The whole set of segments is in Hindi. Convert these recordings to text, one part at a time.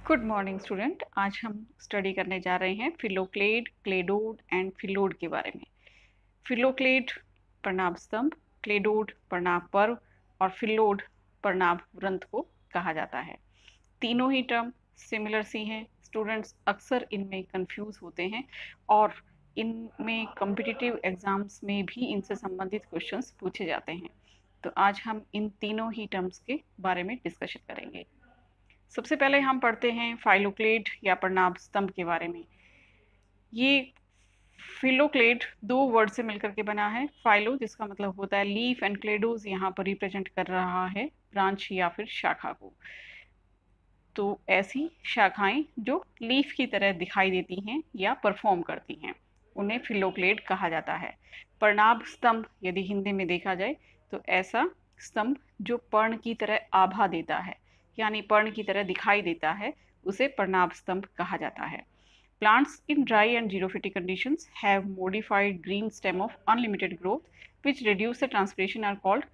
Good morning student. आज हम स्टडी करने जा रहे हैं फिलोक्लेड, क्लेडोड एंड फिलोड के बारे में। फिलोक्लेड पर्णाभ स्तंभ, क्लेडोड पर्णाभ पर्व और फिलोड पर्णाभ वृंत को कहा जाता है। तीनों ही टर्म सिमिलर सी हैं। स्टूडेंट्स अक्सर इनमें कंफ्यूज होते हैं और इनमें कॉम्पिटिटिव एग्जाम्स में भी इनसे संबंधित क्वेश्चंस पूछे जाते हैं। तो आज हम इन तीनों ही टर्म्स के बारे में डिस्कशन करेंगे। सबसे पहले हम पढ़ते हैं फाइलोक्लेड या पर्णाभ स्तंभ के बारे में। ये फिलोक्लेड दो वर्ड से मिलकर के बना है। फाइलो जिसका मतलब होता है लीफ एंड क्लेडोज यहाँ पर रिप्रेजेंट कर रहा है ब्रांच या फिर शाखा को। तो ऐसी शाखाएं जो लीफ की तरह दिखाई देती हैं या परफॉर्म करती हैं उन्हें फिलोक्लेड कहा जाता है। पर्णाभ स्तंभ यदि हिंदी में देखा जाए तो ऐसा स्तंभ जो पर्ण की तरह आभा देता है यानी पर्ण की तरह दिखाई देता है उसे पर्णाभ स्तंभ कहा जाता है। Plants in dry and xerophytic conditions have modified green stem of unlimited growth which reduce the transpiration are called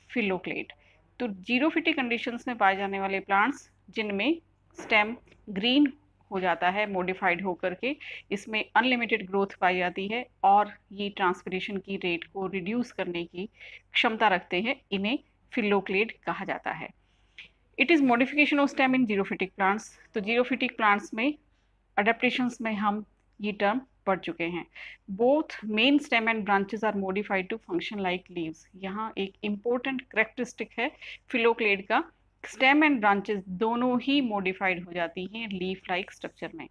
phylloclade। तो जीरोफिटिक कंडीशंस में पाए जाने वाले प्लांट्स जिनमें स्टेम ग्रीन हो जाता है मॉडिफाइड होकर के, इसमें अनलिमिटेड ग्रोथ पाई जाती है और ये ट्रांसपिरेशन की रेट को रिड्यूस करने की क्षमता रखते हैं, इन्हें फिलोक्लेड कहा जाता है। It is modification of stem in xerophytic plants. तो जीरोफिटिक प्लांट्स में अडेप्टेशंस में हम ये टर्म पढ़ चुके हैं। Both main stem and branches are modified to function like leaves. यहाँ एक इम्पोर्टेंट करेक्टरिस्टिक है फिलोक्लेड का, स्टेम एंड ब्रांचेस दोनों ही मॉडिफाइड हो जाती हैं लीफ लाइक स्ट्रक्चर में।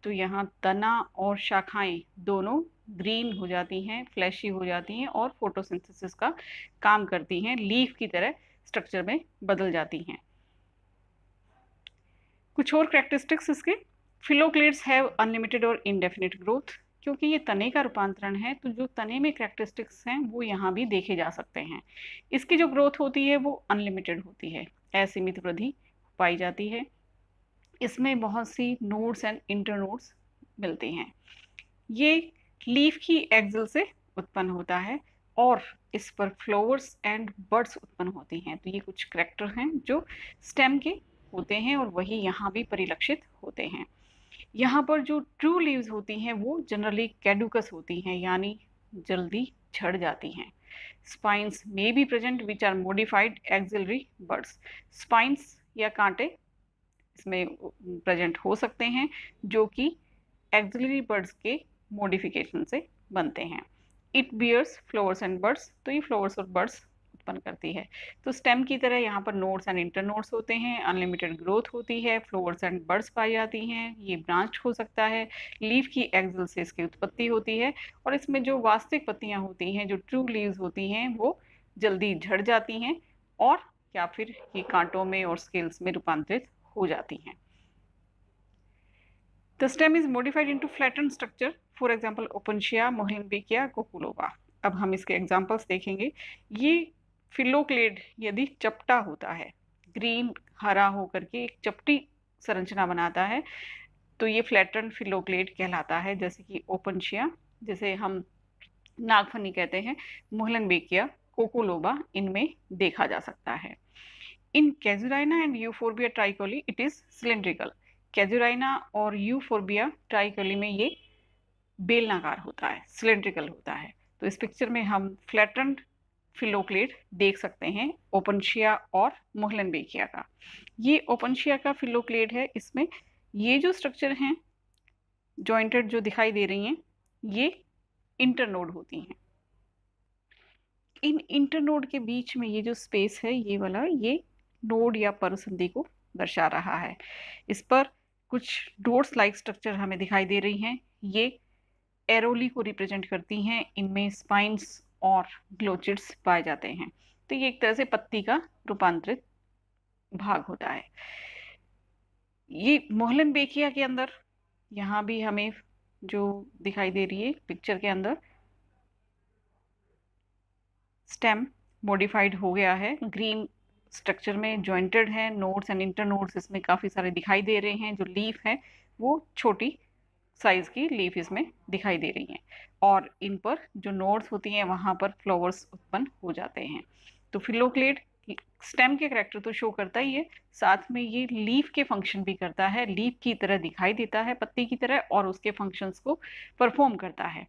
तो यहाँ तना और शाखाएं दोनों ग्रीन हो जाती हैं, फ्लैशी हो जाती हैं और फोटोसिंथेसिस का काम करती हैं, लीफ की तरह स्ट्रक्चर में बदल जाती हैं। कुछ और करेक्टरिस्टिक्स इसके, फिलोक्लेड्स हैव अनलिमिटेड और इनडेफिनिट ग्रोथ। क्योंकि ये तने का रूपांतरण है तो जो तने में करेक्टरिस्टिक्स हैं वो यहाँ भी देखे जा सकते हैं। इसकी जो ग्रोथ होती है वो अनलिमिटेड होती है, असीमित वृद्धि पाई जाती है। इसमें बहुत सी नोड्स एंड इंटरनोड्स मिलते हैं। ये लीफ की एक्सिल से उत्पन्न होता है और इस पर फ्लावर्स एंड बर्ड्स उत्पन्न होती हैं। तो ये कुछ करेक्टर हैं जो स्टेम के होते हैं और वही यहाँ भी परिलक्षित होते हैं। यहाँ पर जो ट्रू लीव्स होती हैं वो जनरली कैडुकस होती हैं यानी जल्दी झड़ जाती हैं। Spines may be present which are modified axillary buds. Spines या कांटे इसमें प्रेजेंट हो सकते हैं जो कि एक्सिलरी बर्ड्स के मॉडिफिकेशन से बनते हैं। It bears flowers and buds. तो ये फ्लावर्स और बर्ड्स उत्पन्न करती है। तो स्टेम की तरह यहाँ पर नोड्स एंड इंटरनोड्स होते हैं, अनलिमिटेड ग्रोथ होती है, फ्लावर्स एंड बर्ड्स पाई जाती हैं, ये ब्रांच हो सकता है, लीफ की एक्सिल से इसकी उत्पत्ति होती है और इसमें जो वास्तविक पत्तियां होती हैं, जो ट्रू लीव्स होती हैं, वो जल्दी झड़ जाती हैं और या फिर ये कांटों में और स्केल्स में रूपांतरित हो जाती हैं। The stem is modified into flattened structure, for example Opuntia, Moehlenbeckia, Cocolova। अब हम इसके एग्जांपल्स देखेंगे। ये फिलोक्लेड यदि चपटा होता है, ग्रीन हरा होकर के एक चपटी संरचना बनाता है, तो ये फ्लैटेंड फिलोक्लेड कहलाता है। जैसे कि ओपनशिया, जिसे हम नागफनी कहते हैं, मोहलनबेकिया, कोकोलोबा, इनमें देखा जा सकता है। In casuarina and euphorbia tirucalli it is cylindrical. Casuarina और यूफोर्बिया ट्राइकोली में ये बेलनाकार होता है, सिलेंड्रिकल होता है। तो इस पिक्चर में हम फ्लैटेंड फिलोक्लेड देख सकते हैं ओपनशिया और मोहलनबेकिया का। ये ओपनशिया का फिलोक्लेड है। इसमें ये जो स्ट्रक्चर हैं जॉइंटेड जो दिखाई दे रही हैं, ये इंटरनोड होती हैं। इन इंटरनोड के बीच में ये जो स्पेस है, ये वाला, ये नोड या परसंधि को दर्शा रहा है। इस पर कुछ डोट्स लाइक स्ट्रक्चर हमें दिखाई दे रही हैं, ये एरोली को रिप्रेजेंट करती हैं। इनमें स्पाइंस और ग्लोचिड्स पाए जाते हैं। तो ये एक तरह से पत्ती का रूपांतरित भाग होता है। ये मोहलनबेकिया के अंदर यहाँ भी हमें जो दिखाई दे रही है पिक्चर के अंदर, स्टेम मॉडिफाइड हो गया है, ग्रीन स्ट्रक्चर में जॉइंटेड है, नोड्स एंड इंटरनोड्स इसमें काफ़ी सारे दिखाई दे रहे हैं। जो लीफ है वो छोटी साइज की लीफ इसमें दिखाई दे रही हैं और इन पर जो नोड्स होती हैं वहाँ पर फ्लावर्स उत्पन्न हो जाते हैं। तो फिलोक्लेड स्टेम के करेक्टर तो शो करता ही है, साथ में ये लीफ के फंक्शन भी करता है, लीफ की तरह दिखाई देता है, पत्ती की तरह, और उसके फंक्शंस को परफॉर्म करता है।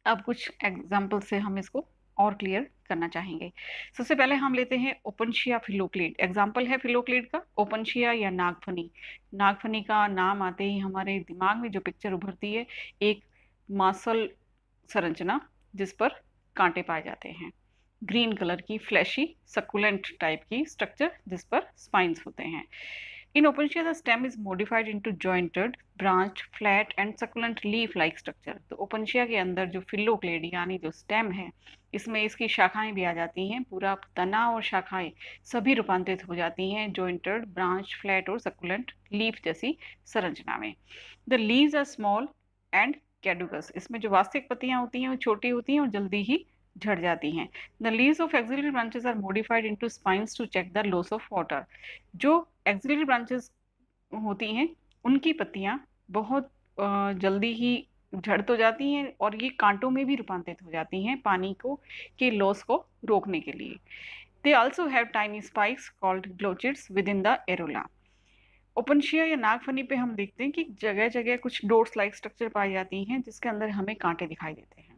अब कुछ एग्जाम्पल से हम इसको और क्लियर करना चाहेंगे। सबसे पहले हम लेते हैं ओपनशिया फिलोक्लेड। एग्जाम्पल है फिलोक्लेड का ओपनशिया या नागफनी। नागफनी का नाम आते ही हमारे दिमाग में जो पिक्चर उभरती है, एक मांसल संरचना जिस पर कांटे पाए जाते हैं, ग्रीन कलर की फ्लैशी सकुलेंट टाइप की स्ट्रक्चर जिस पर स्पाइन्स होते हैं। In opuntia the stem is modified into jointed branch flat and succulent leaf like structure. तो ओपनशिया के अंदर जो फिलोक्लेड यानी जो स्टेम है, इसमें इसकी शाखाएं भी आ जाती हैं, पूरा तना और शाखाएं सभी रूपांतरित हो जाती हैं जॉइंटेड ब्रांच फ्लैट और सकुलेंट लीफ जैसी संरचना में। The leaves are small and caducous. इसमें जो वास्तविक पत्तियां होती हैं वो छोटी होती हैं और जल्दी ही झड़ जाती हैं। The leaves of axillary branches are modified into spines to check the loss of water. जो एक्सिलरी ब्रांचेस होती हैं उनकी पत्तियां बहुत जल्दी ही झड़ तो जाती हैं और ये कांटों में भी रूपांतरित हो जाती हैं पानी को के लॉस को रोकने के लिए। They also have tiny spikes called glochids within the areola. Opuntia या नागफनी पे हम देखते हैं कि जगह जगह कुछ डोट्स लाइक स्ट्रक्चर पाई जाती हैं जिसके अंदर हमें कांटे दिखाई देते हैं।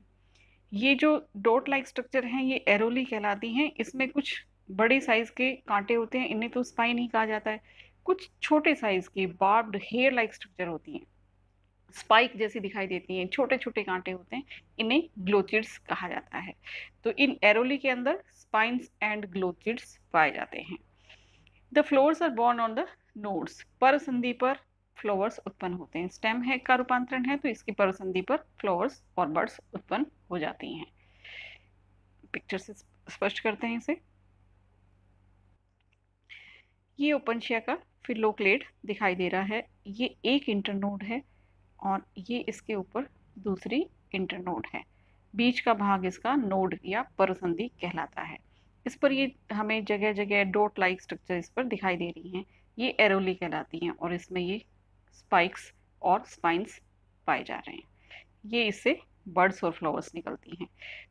ये जो डॉट लाइक स्ट्रक्चर हैं ये एरोली कहलाती हैं। इसमें कुछ बड़े साइज के कांटे होते हैं, इन्हें तो स्पाइन ही कहा जाता है। कुछ छोटे साइज के बार्ब्ड हेयर लाइक स्ट्रक्चर होती हैं, स्पाइक जैसी दिखाई देती हैं, छोटे छोटे कांटे होते हैं, इन्हें ग्लोचिड्स कहा जाता है। तो इन एरोली के अंदर स्पाइन्स एंड ग्लोचिड्स पाए जाते हैं। The flowers are borne on the nodes. पर संधि पर फ्लावर्स उत्पन्न होते हैं। स्टेम है का रूपांतरण है तो इसकी पर संधि पर फ्लावर्स और बर्ड्स उत्पन्न हो जाती हैं। पिक्चर से स्पष्ट करते हैं इसे। ये ओपनशिया का फिलोक्लेड दिखाई दे रहा है, ये एक इंटरनोड है और ये इसके ऊपर दूसरी इंटरनोड है। बीच का भाग इसका नोड या परसंधि कहलाता है। इस पर ये हमें जगह जगह डॉट लाइक स्ट्रक्चर इस पर दिखाई दे रही हैं, ये एरोली कहलाती हैं और इसमें ये स्पाइक्स और स्पाइन्स पाए जा रहे हैं। ये इससे बर्ड्स और फ्लावर्स निकलती हैं।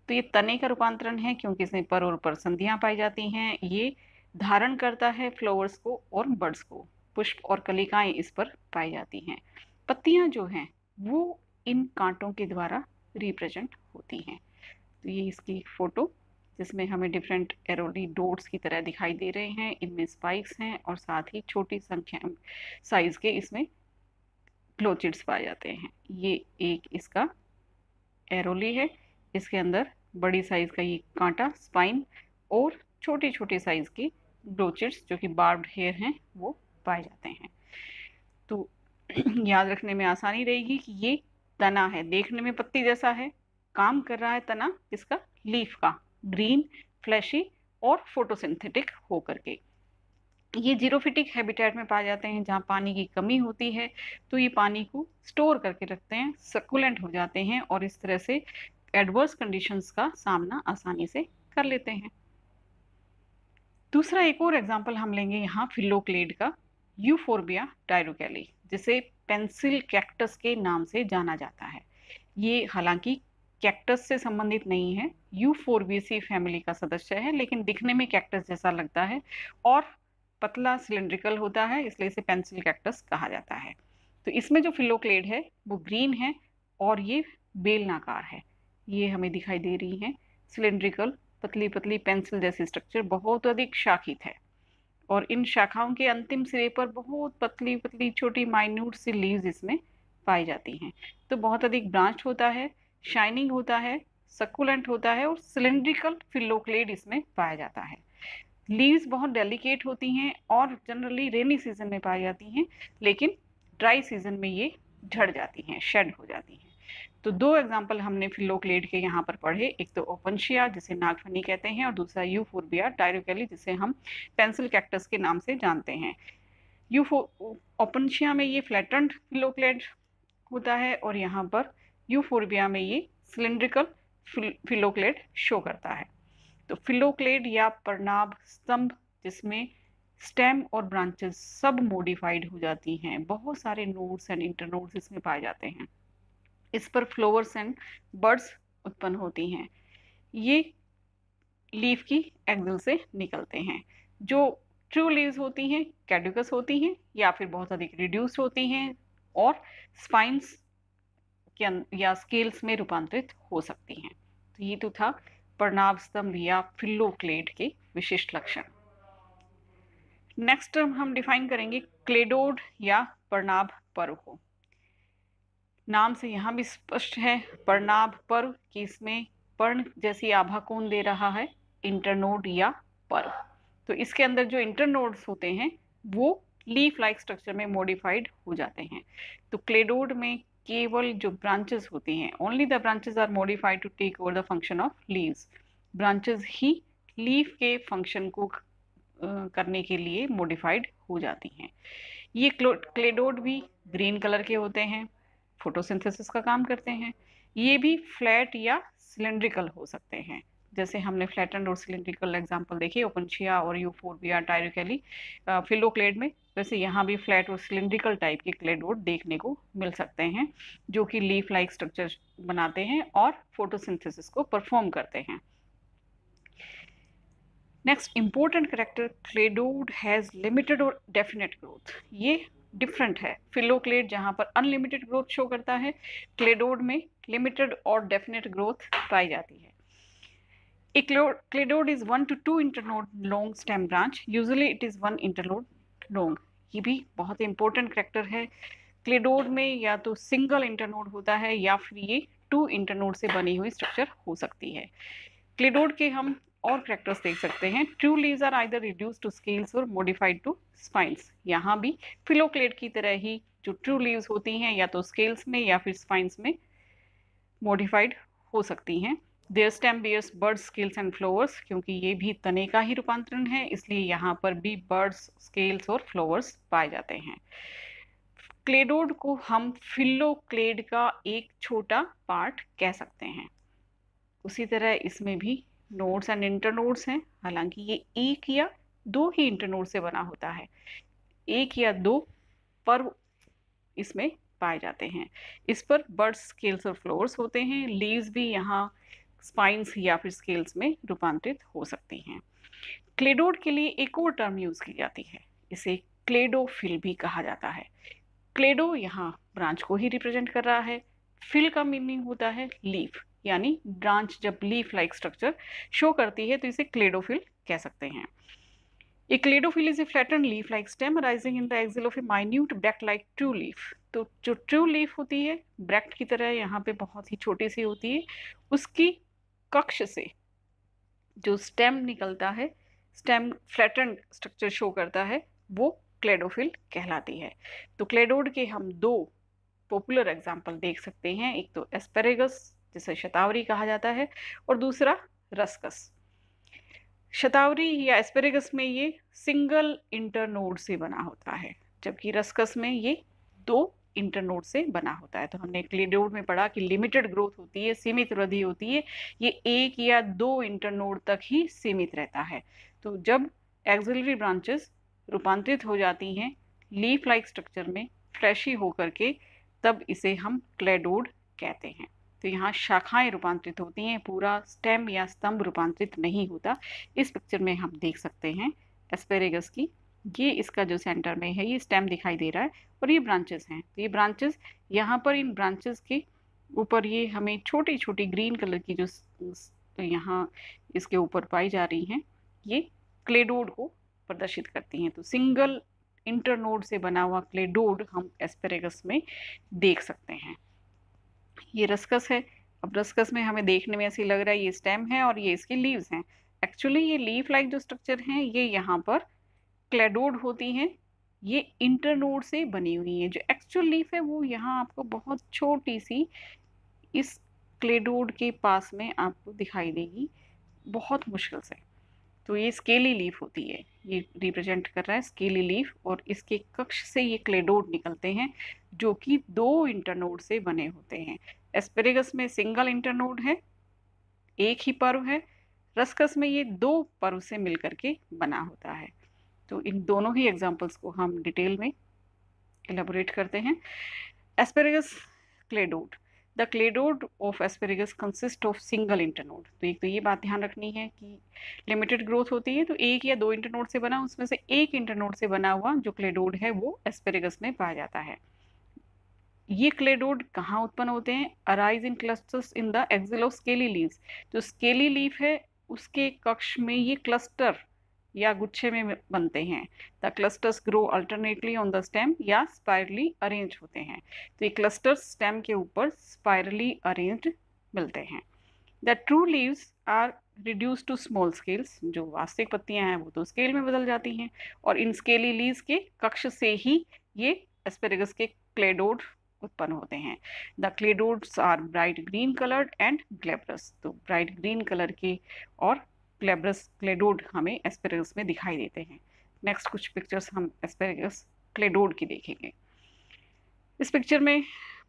तो ये तने का रूपांतरण है क्योंकि इसमें पर और परसंधियां पाई जाती हैं। ये धारण करता है फ्लावर्स को और बर्ड्स को। पुष्प और कलिकाएं इस पर पाई जाती हैं। पत्तियां जो हैं वो इन कांटों के द्वारा रिप्रेजेंट होती हैं। तो ये इसकी फोटो जिसमें हमें डिफरेंट एरोली डॉट्स की तरह दिखाई दे रहे हैं, इनमें स्पाइक्स हैं और साथ ही छोटी संख्या साइज के इसमें क्लोचिड्स पाए जाते हैं। ये एक इसका एरोली है, इसके अंदर बड़ी साइज का ये कांटा स्पाइन और छोटे छोटे साइज के ग्लोचिड्स जो कि बार्ब्ड हेयर हैं वो पाए जाते हैं। तो याद रखने में आसानी रहेगी कि ये तना है, देखने में पत्ती जैसा है, काम कर रहा है तना इसका लीफ का, ग्रीन फ्लैशी और फोटोसिंथेटिक होकर के। ये जीरोफिटिक हैबिटेट में पाए जाते हैं जहाँ पानी की कमी होती है, तो ये पानी को स्टोर करके रखते हैं, सकुलेंट हो जाते हैं और इस तरह से एडवर्स कंडीशंस का सामना आसानी से कर लेते हैं। दूसरा एक और एग्जांपल हम लेंगे यहाँ फिलोक्लेड का, यूफोर्बिया डायरोकैली, जिसे पेंसिल कैक्टस के नाम से जाना जाता है। ये हालांकि कैक्टस से संबंधित नहीं है, यूफोर्बिएसी फैमिली का सदस्य है, लेकिन दिखने में कैक्टस जैसा लगता है और पतला सिलेंड्रिकल होता है, इसलिए इसे पेंसिल कैक्टस कहा जाता है। तो इसमें जो फिलोक्लेड है वो ग्रीन है और ये बेलनाकार है। ये हमें दिखाई दे रही है सिलेंड्रिकल पतली पतली पेंसिल जैसी स्ट्रक्चर, बहुत अधिक शाखित है और इन शाखाओं के अंतिम सिरे पर बहुत पतली पतली छोटी माइन्यूट सी लीव्स इसमें पाई जाती हैं। तो बहुत अधिक ब्रांच होता है, शाइनिंग होता है, सकुलेंट होता है और सिलेंड्रिकल फिलोक्लेड इसमें पाया जाता है। लीव्स बहुत डेलिकेट होती हैं और जनरली रेनी सीजन में पाई जाती हैं, लेकिन ड्राई सीजन में ये झड़ जाती हैं, शेड हो जाती हैं। तो दो एग्जाम्पल हमने फिलोक्लेड के यहाँ पर पढ़े, एक तो ओपनशिया जिसे नागफनी कहते हैं और दूसरा यूफोर्बिया डायरोकैली जिसे हम पेंसिल कैक्टस के नाम से जानते हैं। ओपनशिया में ये फ्लैटेंड फिलोक्लेड होता है और यहाँ पर यूफोर्बिया में ये सिलेंड्रिकल फिलोक्लेड शो करता है। तो फिलोक्लेड या पर्णाभ स्तंभ जिसमें स्टेम और ब्रांचेस सब मॉडिफाइड हो जाती हैं, बहुत सारे नोड्स एंड इंटरनोड्स इसमें पाए जाते हैं। इस पर फ्लावर्स एंड बर्ड्स उत्पन्न होती हैं। ये लीफ की एक्सिल से निकलते हैं। जो ट्रू लीव्स होती हैं कैड्यूकस होती हैं या फिर बहुत अधिक रिड्यूस्ड होती हैं और स्पाइन्स या स्केल्स में रूपांतरित हो सकती हैं। तो ये तो था पर्णाभ स्तंभ या फिलोक्लेड के विशिष्ट लक्षण। नेक्स्ट हम डिफाइन करेंगे क्लेडोड या पर्णाभ पर्व को। नाम से यहाँ भी स्पष्ट है पर्णाभ पर्व कि इसमें पर्ण जैसी आभा कौन दे रहा है, इंटरनोड या पर्व। तो इसके अंदर जो इंटरनोड्स होते हैं वो लीफ लाइक स्ट्रक्चर में मॉडिफाइड हो जाते हैं। तो क्लेडोड में केवल जो ब्रांचेस होती हैं, only the branches are modified to take over the function of leaves. Branches ही लीफ के फंक्शन को करने के लिए मॉडिफाइड हो जाती हैं। ये क्लेडोड भी ग्रीन कलर के होते हैं, फोटोसिंथेसिस का काम करते हैं। ये भी फ्लैट या सिलेंड्रिकल हो सकते हैं, जैसे हमने फ्लैटेंड और सिलेंड्रिकल एग्जांपल देखे ओपनशिया और यूफोर्बिया टायरोकेली फिलोक्लेड में। वैसे यहाँ भी फ्लैट और सिलेंड्रिकल टाइप के क्लेडोड देखने को मिल सकते हैं जो कि लीफ लाइक स्ट्रक्चर बनाते हैं और फोटोसिंथेसिस को परफॉर्म करते हैं। Next important character, cladode has limited और डेफिनेट ग्रोथ। ये डिफरेंट है। फिलोक्लेड जहां पर अनलिमिटेड ग्रोथ शो करता है, क्लेडोड में लिमिटेड और डेफिनेट ग्रोथ पाई जाती है। A cladode is 1 to 2 internode long stem branch. Usually it is 1 internode long. ये भी बहुत इंपॉर्टेंट कैरेक्टर है। क्लेडोड में या तो सिंगल इंटरनोड होता है या फिर ये 2 इंटरनोड से बनी हुई स्ट्रक्चर हो सकती है। क्लेडोड के हम और कैरेक्टर्स देख सकते हैं। True leaves are either reduced to scales और मॉडिफाइड टू स्पाइन्स। यहाँ भी फिलोक्लेड की तरह ही जो ट्रू लीव्स होती हैं या तो स्केल्स में या फिर स्पाइन्स में मॉडिफाइड हो सकती हैं। Their stem bears buds, scales and flowers, क्योंकि ये भी तने का ही रूपांतरण है इसलिए यहाँ पर भी बर्ड्स, स्केल्स और फ्लावर्स पाए जाते हैं। क्लेडोड को हम फिलोक्लेड का एक छोटा पार्ट कह सकते हैं। उसी तरह इसमें भी नोड्स एंड इंटरनोड्स हैं, हालांकि ये एक या दो ही इंटरनोड से बना होता है। एक या दो पर्व इसमें पाए जाते हैं। इस पर बर्ड्स, स्केल्स और फ्लावर्स होते हैं। लीव्स भी यहाँ स्पाइन्स या फिर स्केल्स में रूपांतरित हो सकती हैं। क्लेडोड के लिए एक और टर्म यूज की जाती है, इसे क्लेडोफिल भी कहा जाता है। क्लेडो यहाँ ब्रांच को ही रिप्रेजेंट कर रहा है। फिल का मीनिंग होता है लीफ, यानी ब्रांच जब लीफ लाइक स्ट्रक्चर शो करती है तो इसे क्लेडोफिल कह सकते हैं। A cladophil is a flattened leaf-like stem arising in the axil of a minute bract-like true leaf. तो जो ट्रू लीफ होती है ब्रैक्ट की तरह यहाँ पे बहुत ही छोटी सी होती है, उसकी कक्ष से जो स्टेम निकलता है, स्टेम फ्लैटेंड स्ट्रक्चर शो करता है, वो क्लेडोफिल कहलाती है। तो क्लेडोड के हम दो पॉपुलर एग्जाम्पल देख सकते हैं, एक तो एस्पेरेगस जिसे शतावरी कहा जाता है और दूसरा रस्कस। शतावरी या एस्पेरेगस में ये सिंगल इंटरनोड से बना होता है, जबकि रस्कस में ये दो इंटरनोड से बना होता है। तो हमने क्लेडोड में पढ़ा कि लिमिटेड ग्रोथ होती है, सीमित वृद्धि होती है, ये एक या दो इंटरनोड तक ही सीमित रहता है। तो जब एक्सिलरी ब्रांचेस रूपांतरित हो जाती हैं लीफ लाइक स्ट्रक्चर में फ्लैशी होकर के, तब इसे हम क्लेडोड कहते हैं। तो यहाँ शाखाएं रूपांतरित होती हैं, पूरा स्टेम या स्तंभ रूपांतरित नहीं होता। इस पिक्चर में हम देख सकते हैं एस्पेरेगस की, ये इसका जो सेंटर में है ये स्टेम दिखाई दे रहा है और ये ब्रांचेस हैं। तो ये ब्रांचेस, यहाँ पर इन ब्रांचेस के ऊपर ये हमें छोटी छोटी ग्रीन कलर की जो यहाँ इसके ऊपर पाई जा रही हैं, ये क्लेडोड को प्रदर्शित करती हैं। तो सिंगल इंटरनोड से बना हुआ क्लेडोड हम एस्पेरेगस में देख सकते हैं। ये रस्कस है। अब रस्कस में हमें देखने में ऐसे लग रहा है ये स्टेम है और ये इसकी लीव्स हैं। एक्चुअली ये लीफ लाइक जो स्ट्रक्चर हैं ये यहाँ पर क्लेडोड होती हैं, ये इंटरनोड से बनी हुई है। जो एक्चुअल लीफ है वो यहाँ आपको बहुत छोटी सी इस क्लेडोड के पास में आपको दिखाई देगी, बहुत मुश्किल से। तो ये स्केली लीफ होती है, ये रिप्रेजेंट कर रहा है स्केली लीफ, और इसके कक्ष से ये क्लेडोड निकलते हैं जो कि दो इंटरनोड से बने होते हैं। एस्पेरेगस में सिंगल इंटरनोड है, एक ही पर्व है। रस्कस में ये दो पर्व से मिलकर के बना होता है। तो इन दोनों ही एग्जाम्पल्स को हम डिटेल में एलेबोरेट करते हैं। Asparagus cladode, the cladode of asparagus consist of single internode. तो एक तो ये बात ध्यान रखनी है कि लिमिटेड ग्रोथ होती है तो एक या दो इंटरनोड से बना, उसमें से एक इंटरनोड से बना हुआ जो क्लेडोड है वो एस्पेरेगस में पाया जाता है। ये क्लेडोड कहाँ उत्पन्न होते हैं? Arise in clusters in the axil of scaly leaves. जो स्केली लीफ है उसके कक्ष में ये क्लस्टर या गुच्छे में बनते हैं। The clusters grow alternately on the stem या स्पाइरली अरेंज होते हैं। तो ये क्लस्टर्स स्टेम के ऊपर स्पाइरली अरेंज्ड मिलते हैं। The true leaves are reduce to small scales. जो वास्तविक पत्तियां हैं वो तो स्केल में बदल जाती हैं और इन स्केली लीव्स के कक्ष से ही ये एस्पेरेगस के क्लेडोड उत्पन्न होते हैं। The cladodes are bright green coloured and glabrous. तो ब्राइट ग्रीन कलर के और ग्लैब्रस क्लेडोड हमें एस्पेरेगस में दिखाई देते हैं। नेक्स्ट कुछ पिक्चर्स हम एस्पेरेगस क्लेडोड की देखेंगे। इस पिक्चर में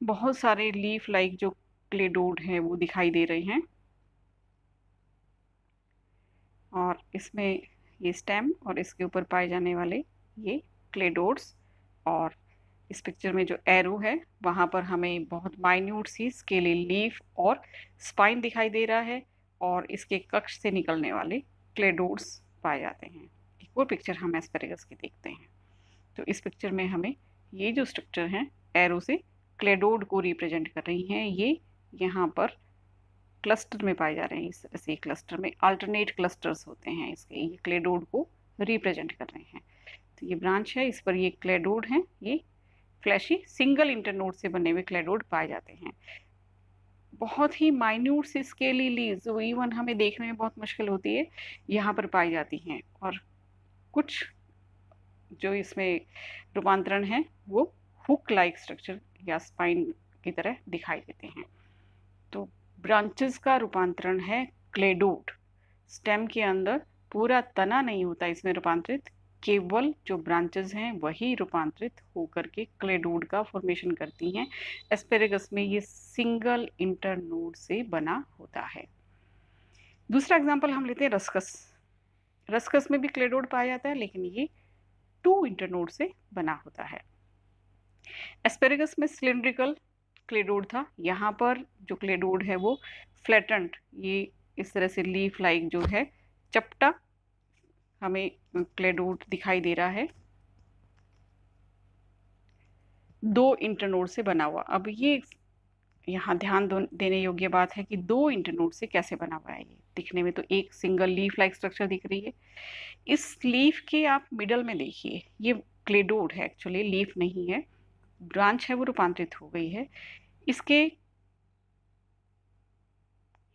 बहुत सारे लीफ लाइक जो क्लेडोड हैं वो दिखाई दे रहे हैं और इसमें ये स्टेम और इसके ऊपर पाए जाने वाले ये क्लेडोड्स, और इस पिक्चर में जो एरो है वहाँ पर हमें बहुत माइन्यूट सी स्केली लीफ और स्पाइन दिखाई दे रहा है और इसके कक्ष से निकलने वाले क्लेडोड्स पाए जाते हैं। एक और पिक्चर हम एस्पेरेगस की देखते हैं। तो इस पिक्चर में हमें ये जो स्ट्रक्चर हैं एरो से क्लेडोड को रिप्रेजेंट कर रही हैं। ये यहाँ पर क्लस्टर में पाए जा रहे हैं। इस तरह से क्लस्टर में अल्टरनेट क्लस्टर्स होते हैं इसके, ये क्लेडोड को रिप्रेजेंट कर रहे हैं। तो ये ब्रांच है, इस पर ये क्लेडोड हैं, ये फ्लैशी सिंगल इंटरनोड से बने हुए क्लेडोड पाए जाते हैं। बहुत ही माइन्यूट सी स्केली लीव्स जो इवन हमें देखने में बहुत मुश्किल होती है यहाँ पर पाई जाती हैं और कुछ जो इसमें रूपांतरण है वो हुक लाइक स्ट्रक्चर या स्पाइन की तरह दिखाई देते हैं। तो ब्रांचेस का रूपांतरण है क्लेडोड। स्टेम के अंदर पूरा तना नहीं होता इसमें रूपांतरित, केवल जो ब्रांचेस हैं वही रूपांतरित होकर के क्लेडोड का फॉर्मेशन करती हैं। एस्पेरेगस में ये सिंगल इंटरनोड से बना होता है। दूसरा एग्जांपल हम लेते हैं रस्कस। रस्कस में भी क्लेडोड पाया जाता है लेकिन ये 2 इंटरनोड से बना होता है। एस्पेरेगस में सिलिंड्रिकल क्लेडोड था, यहाँ पर जो क्लेडोड है वो फ्लैटेंड, ये इस तरह से लीफ लाइक जो है चपटा हमें क्लेडोड दिखाई दे रहा है, 2 इंटरनोड से बना हुआ। अब ये यहाँ ध्यान देने योग्य बात है कि 2 इंटरनोड से कैसे बना हुआ है। ये दिखने में तो एक सिंगल लीफ लाइक स्ट्रक्चर दिख रही है। इस लीफ के आप मिडल में देखिए, ये क्लेडोड है, एक्चुअली लीफ नहीं है, ब्रांच है वो रूपांतरित हो गई है। इसके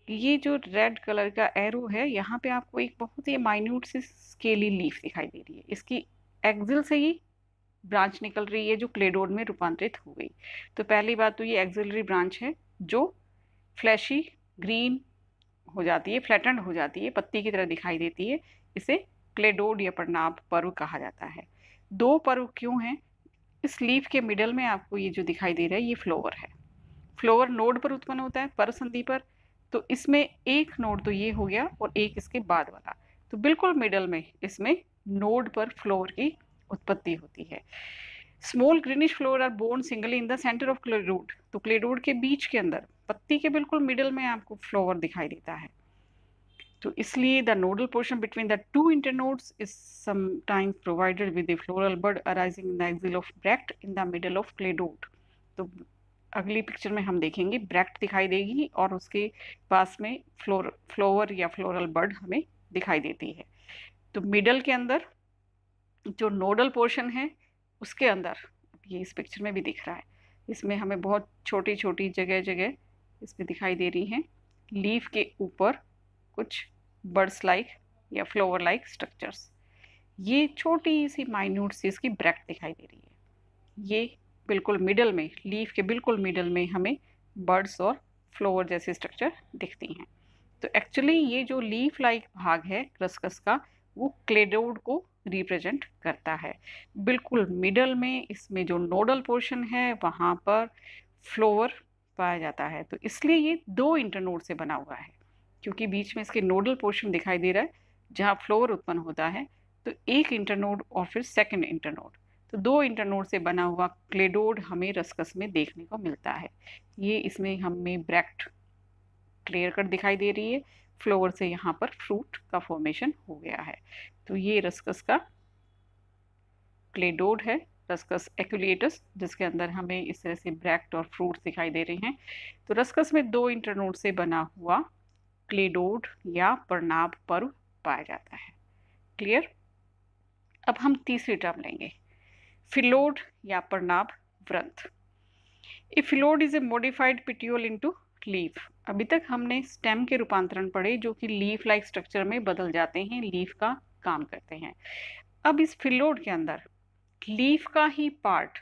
ये जो रेड कलर का एरो है यहाँ पे आपको एक बहुत ही माइन्यूट सी स्केली लीफ दिखाई दे रही है। इसकी एक्सिल से ही ब्रांच निकल रही है जो क्लेडोड में रूपांतरित हो गई। तो पहली बात तो ये एक्सिलरी ब्रांच है जो फ्लैशी ग्रीन हो जाती है, फ्लैटेंड हो जाती है, पत्ती की तरह दिखाई देती है। इसे क्लेडोड या पर्णाभ पर्व कहा जाता है। 2 पर्व क्यों हैं? इस लीफ के मिडल में आपको ये जो दिखाई दे रहा है ये फ्लोवर है। फ्लोवर नोड पर उत्पन्न होता है, पर संधि पर। तो इसमें एक नोड तो ये हो गया और एक इसके बाद वाला, तो बिल्कुल मिडल में इसमें नोड पर फ्लोवर की उत्पत्ति होती है। Small greenish flower are borne singly in the centre of cladode. तो क्लेडोड के बीच के अंदर पत्ती के बिल्कुल मिडल में आपको फ्लोवर दिखाई देता है। तो इसलिए the nodal portion between the 2 internodes is sometimes provided with the floral bud arising in the axil of bract in the middle of cladode. तो अगली पिक्चर में हम देखेंगे ब्रैक्ट दिखाई देगी और उसके पास में फ्लोवर या फ्लोरल बड हमें दिखाई देती है। तो मिडल के अंदर जो नोडल पोर्शन है उसके अंदर, ये इस पिक्चर में भी दिख रहा है, इसमें हमें बहुत छोटी छोटी जगह जगह इसमें दिखाई दे रही हैं लीफ के ऊपर कुछ बर्ड्स लाइक या फ्लोवर लाइक स्ट्रक्चर्स। ये छोटी सी माइन्यूट सी इसकी ब्रैक्ट दिखाई दे रही है। ये बिल्कुल मिडल में, लीफ के बिल्कुल मिडल में हमें बर्ड्स और फ्लोवर जैसे स्ट्रक्चर दिखती हैं। तो एक्चुअली ये जो लीफ लाइक भाग है रस्कस का वो क्लेडोड को रिप्रेजेंट करता है। बिल्कुल मिडल में इसमें जो नोडल पोर्शन है वहाँ पर फ्लोवर पाया जाता है। तो इसलिए ये 2 इंटरनोड से बना हुआ है, क्योंकि बीच में इसके नोडल पोर्शन दिखाई दे रहा है जहाँ फ्लोवर उत्पन्न होता है। तो एक इंटरनोड और फिर सेकंड इंटरनोड तो 2 इंटरनोड से बना हुआ क्लेडोड हमें रस्कस में देखने को मिलता है। ये इसमें हमें ब्रैक्ट क्लियर कट दिखाई दे रही है, फ्लोवर से यहाँ पर फ्रूट का फॉर्मेशन हो गया है। तो ये रस्कस का क्लेडोड है, रस्कस एक्युलेटस, जिसके अंदर हमें इस तरह से ब्रैक्ट और फ्रूट दिखाई दे रहे हैं। तो रस्कस में 2 इंटरनोड से बना हुआ क्लेडोड या प्रनाभ पर्व पाया जाता है। क्लियर? अब हम तीसरी टर्म लेंगे, फिलोड या प्रनाभ व्रंथ। A phyllode is a modified petiole into leaf. अभी तक हमने स्टेम के रूपांतरण पढ़े जो कि लीफ लाइक स्ट्रक्चर में बदल जाते हैं, लीफ का काम करते हैं। अब इस फिलोड के अंदर लीफ का ही पार्ट,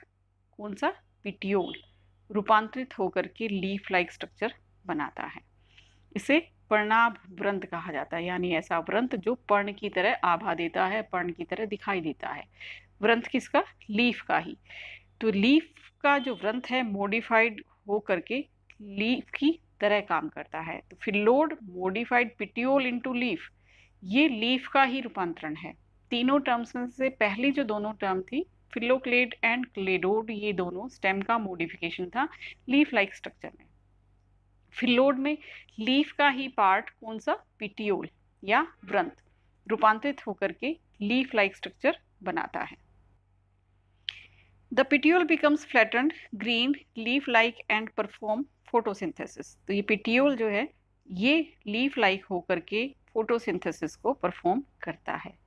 कौन सा, पिट्यूल, रूपांतरित होकर के लीफ लाइक स्ट्रक्चर बनाता है। इसे प्रनाभ व्रंथ कहा जाता है, यानी ऐसा व्रंथ जो पर्ण की तरह आभा देता है, पर्ण की तरह दिखाई देता है। व्रंथ किसका? लीफ का ही। तो लीफ का जो व्रंथ है मॉडिफाइड हो करके लीफ की तरह काम करता है। तो फिलोड मॉडिफाइड पिट्यूल इनटू लीफ, ये लीफ का ही रूपांतरण है। तीनों टर्म्स में से पहली जो दोनों टर्म थी फिलोक्लेड एंड क्लेडोड, ये दोनों स्टेम का मॉडिफिकेशन था लीफ लाइक स्ट्रक्चर में। फिलोड में लीफ का ही पार्ट, कौन सा, पिट्यूल या व्रंथ, रूपांतरित होकर के लीफ लाइक स्ट्रक्चर बनाता है। The petiole becomes flattened, green, leaf like and perform photosynthesis. तो ये पिट्यूल जो है ये लीफ लाइक होकर के फोटोसिंथेसिस को परफॉर्म करता है।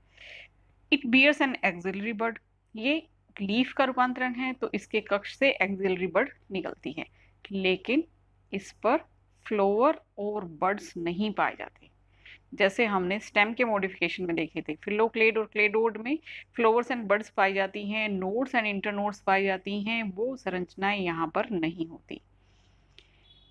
इट बियर्स एन एक्सिलरी बड, ये लीफ का रूपांतरण है तो इसके कक्ष से एक्सिलरी बड निकलती है, लेकिन इस पर फ्लोवर और बड्स नहीं पाए जाते, जैसे हमने स्टेम के मॉडिफिकेशन में देखे थे। फिलोक्लेड और क्लेडोड में फ्लोवर्स एंड बड्स पाई जाती हैं, नोड्स एंड इंटरनोड्स पाई जाती हैं, वो संरचनाएं यहाँ पर नहीं होती।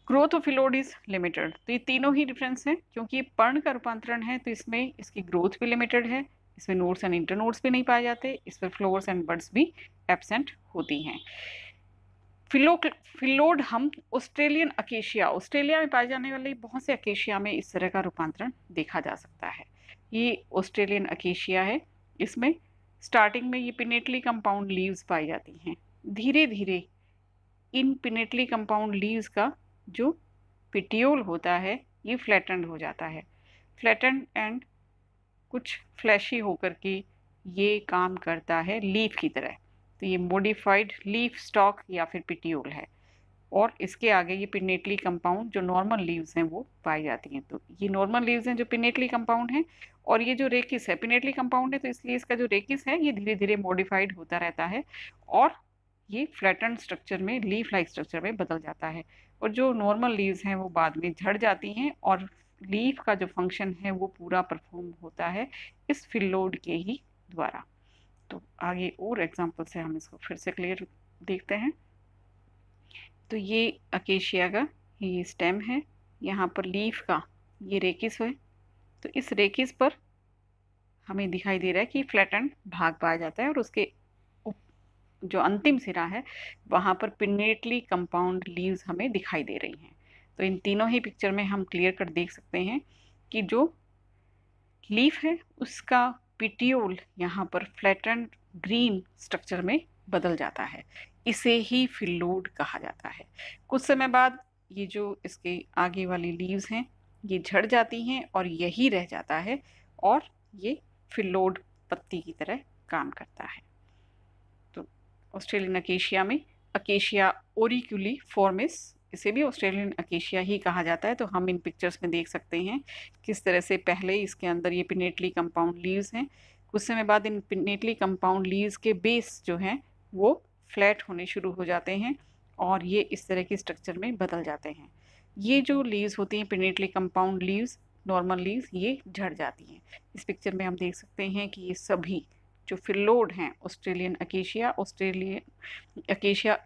ग्रोथ ऑफ फिलोड इज लिमिटेड, तो ये तीनों ही डिफरेंस है, क्योंकि ये पर्ण का रूपांतरण है तो इसमें इसकी ग्रोथ भी लिमिटेड है, इसमें नोड्स एंड इंटरनोड्स भी नहीं पाए जाते, इस पर फ्लोवर्स एंड बड्स भी एब्सेंट होती हैं। फिलोड हम ऑस्ट्रेलियन अकेशिया, ऑस्ट्रेलिया में पाए जाने वाले बहुत से अकेशिया में इस तरह का रूपांतरण देखा जा सकता है। ये ऑस्ट्रेलियन अकेशिया है, इसमें स्टार्टिंग में ये पिनेटली कंपाउंड लीव्स पाई जाती हैं। धीरे धीरे इन पिनेटली कंपाउंड लीव्स का जो पिट्यूल होता है ये फ्लैटेंड हो जाता है, फ्लैटेंड एंड कुछ फ्लैशी होकर के ये काम करता है लीफ की तरह। तो ये मॉडिफाइड लीफ स्टॉक या फिर पिट्यूल है, और इसके आगे ये पिनेटली कंपाउंड जो नॉर्मल लीव्स हैं वो पाई जाती हैं। तो ये नॉर्मल लीव्स हैं जो पिनेटली कंपाउंड हैं, और ये जो रेकिस है पिनेटली कंपाउंड है तो इसलिए इसका जो रेकिस है ये धीरे धीरे मॉडिफाइड होता रहता है और ये फ्लैटेंड स्ट्रक्चर में, लीफ लाइक स्ट्रक्चर में बदल जाता है। और जो नॉर्मल लीव्स हैं वो बाद में झड़ जाती हैं और लीफ का जो फंक्शन है वो पूरा परफॉर्म होता है इस फिलोड के ही द्वारा। तो आगे और एग्जाम्पल से हम इसको फिर से क्लियर देखते हैं। तो ये अकेशिया का ये स्टेम है, यहाँ पर लीफ का ये रेकिस है, तो इस रेकिस पर हमें दिखाई दे रहा है कि फ्लैटेंड भाग पाया जाता है और उसके जो अंतिम सिरा है वहाँ पर पिनेटली कंपाउंड लीव्स हमें दिखाई दे रही हैं। तो इन तीनों ही पिक्चर में हम क्लियर कर देख सकते हैं कि जो लीफ है उसका पिट्यूल यहाँ पर फ्लैटेंड ग्रीन स्ट्रक्चर में बदल जाता है, इसे ही फिलोड कहा जाता है। कुछ समय बाद ये जो इसके आगे वाली लीव्स हैं ये झड़ जाती हैं और यही रह जाता है और ये फिलोड पत्ती की तरह काम करता है। तो ऑस्ट्रेलियन अकेशिया में अकेशिया ओरिकुलिफॉर्मिस, इसे भी ऑस्ट्रेलियन अकेशिया ही कहा जाता है। तो हम इन पिक्चर्स में देख सकते हैं किस तरह से पहले इसके अंदर ये पिनेटली कंपाउंड लीव्स हैं, कुछ समय बाद इन पिनेटली कंपाउंड लीव्स के बेस जो हैं वो फ्लैट होने शुरू हो जाते हैं और ये इस तरह की स्ट्रक्चर में बदल जाते हैं। ये जो लीव्स होती हैं pinnately compound leaves, normal leaves, ये झड़ जाती हैं। इस पिक्चर में हम देख सकते हैं कि ये सभी जो फिलोड हैं ऑस्ट्रेलियन अकेशिया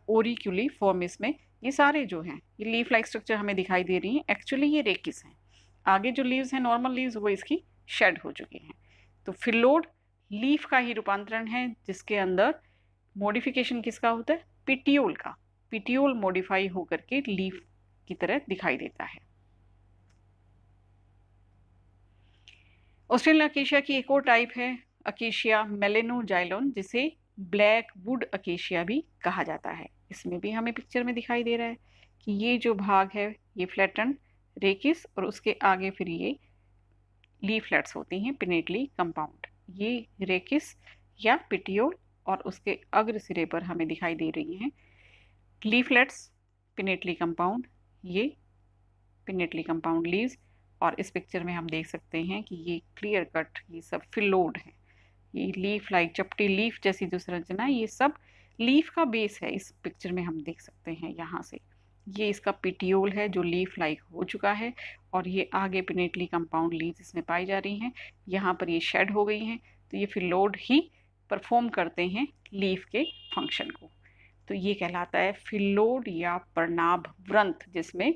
ओरिकुलिफॉर्मिस में, ये सारे जो हैं ये लीफ लाइक स्ट्रक्चर हमें दिखाई दे रही हैं, एक्चुअली ये रेकिस हैं। आगे जो लीव्स हैं नॉर्मल लीव्स वो इसकी शेड हो चुकी हैं। तो फिलोड लीफ का ही रूपांतरण है जिसके अंदर मॉडिफिकेशन किसका होता है, पिट्यूल का। पिट्यूल मॉडिफाई होकर के लीफ की तरह दिखाई देता है। ऑस्ट्रेलियन अकेशिया की एक और टाइप है अकेशिया मेलेनोजाइलोन, जिसे ब्लैक वुड अकेशिया भी कहा जाता है। इसमें भी हमें पिक्चर में दिखाई दे रहा है कि ये जो भाग है ये फ्लैटन रेकिस और उसके आगे फिर ये लीफलेट्स होती हैं पिनेटली कंपाउंड। ये रेकिस या पिटियोल और उसके अग्र सिरे पर हमें दिखाई दे रही हैं लीफलेट्स पिनेटली कंपाउंड, ये पिनेटली कंपाउंड लीव्स। और इस पिक्चर में हम देख सकते हैं कि ये क्लियर कट ये सब फिलोड है। ये लीफ लाइक चपटी लीफ जैसी जो संरचना है ये सब लीफ का बेस है। इस पिक्चर में हम देख सकते हैं यहाँ से ये इसका पिटियोल है जो लीफ लाइक हो चुका है और ये आगे पिनेटली कंपाउंड लीव्स इसमें पाई जा रही हैं। यहाँ पर ये शेड हो गई हैं तो ये फिलोड ही परफॉर्म करते हैं लीफ के फंक्शन को। तो ये कहलाता है फिलोड या पर्णाभ व्रंथ, जिसमें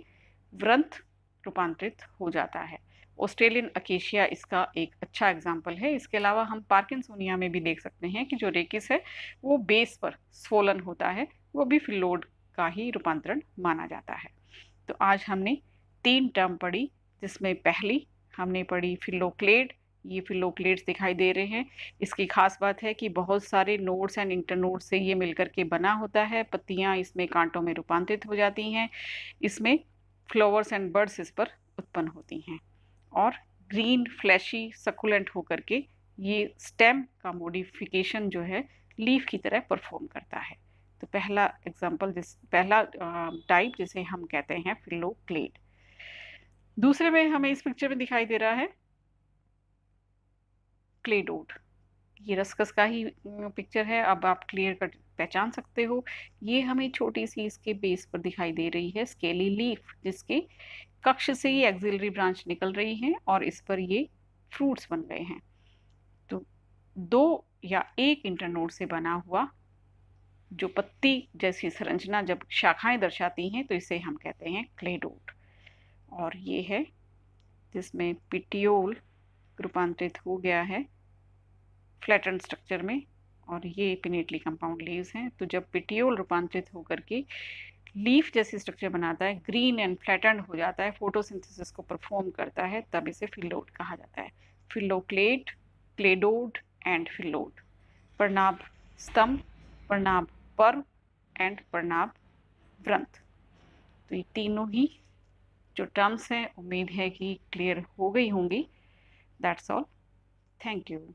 व्रंथ रूपांतरित हो जाता है। ऑस्ट्रेलियन अकेशिया इसका एक अच्छा एग्जाम्पल है। इसके अलावा हम पार्किंसोनिया में भी देख सकते हैं कि जो रेकिस है वो बेस पर स्वोलन होता है, वो भी फिलोड का ही रूपांतरण माना जाता है। तो आज हमने 3 टर्म पढ़ी, जिसमें पहली हमने पढ़ी फिलोक्लेड। ये फिलोक्लेड्स दिखाई दे रहे हैं। इसकी खास बात है कि बहुत सारे नोड्स एंड इंटरनोड्स से ये मिलकर के बना होता है। पत्तियां इसमें कांटों में रूपांतरित हो जाती हैं। इसमें फ्लावर्स एंड बर्ड्स इस पर उत्पन्न होती हैं और ग्रीन फ्लैशी सकुलेंट होकर के ये स्टेम का मॉडिफिकेशन जो है लीफ की तरह परफॉर्म करता है। तो पहला एग्जाम्पल पहला टाइप जिसे हम कहते हैं फिलोक्लेड। दूसरे में हमें इस पिक्चर में दिखाई दे रहा है क्लेडोड। ये रस्कस का ही पिक्चर है। अब आप क्लियर कट पहचान सकते हो। ये हमें छोटी सी इसके बेस पर दिखाई दे रही है स्केली लीफ, जिसके कक्ष से ही एक्सिलरी ब्रांच निकल रही है और इस पर ये फ्रूट्स बन गए हैं। तो 2 या 1 इंटरनोड से बना हुआ जो पत्ती जैसी संरचना जब शाखाएं दर्शाती हैं तो इसे हम कहते हैं क्लेडोड। और ये है जिसमें पिटियोल रूपांतरित हो गया है फ्लैटन स्ट्रक्चर में और ये पिनेटली कंपाउंड लीव्स हैं। तो जब पिटियोल रूपांतरित होकर के लीफ जैसी स्ट्रक्चर बनाता है, ग्रीन एंड फ्लैटन हो जाता है, फोटोसिंथेसिस को परफॉर्म करता है, तब इसे फिलोड कहा जाता है। फिलोक्लेड, क्लेडोड एंड फिलोड। पर्णाभ स्तंभ, पर्णाभ पर्व एंड पर्णाभ व्रंथ। तो ये तीनों ही जो टर्म्स हैं उम्मीद है कि क्लियर हो गई होंगी। That's all. Thank you.